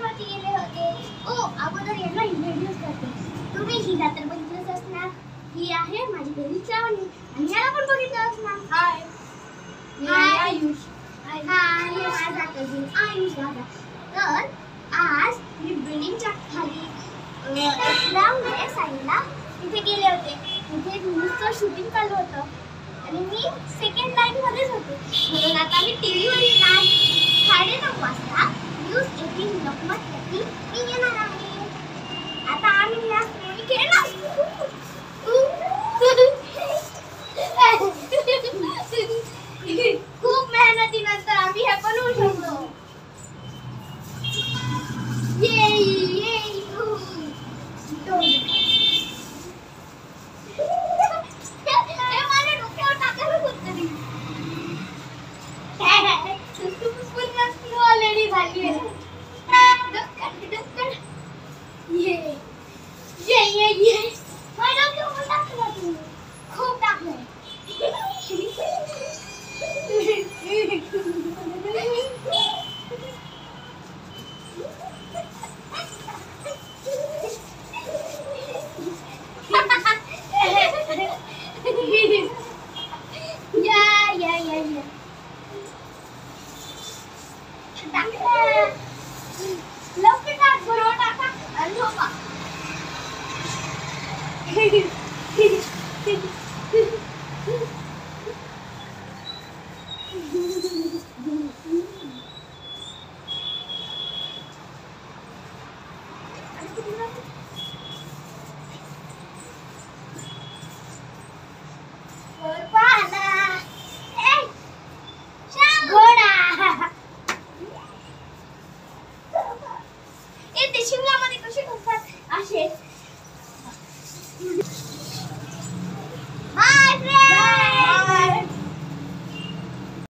वरती गेले होते. अगोदर यांना इंट्रोड्यूस करते. तुम्ही हिला तर बघितलंच असणार. ही आहे माझी बहीण श्रावणी आणि याला पण बघितलं असणार. हाय. हाय आयुष. हाय हे माझा कझिन आयुष दादा. तर आज मी बिल्डिंगच्या खाली एक ग्राउंड आहे साईडला, तिथे गेले होते. तिथे न्यूजचं शूटिंग चालू होतं आणि मी सेकंड लाईन मध्येच होते. म्हणून आता मी टीव्हीवर येणार. 9:30 वाजता न्यूज 18 लोकमतवरती मी येणार आहे. आता आम्ही या स्टोरी खेळणार. खूप मेहनतीनंतर आम्ही हे बनवू शकतो. ऑलरेडी झाली आहे. खूप टाकलंय. लवकर टाक, बरोबर टाका आणि झोपा.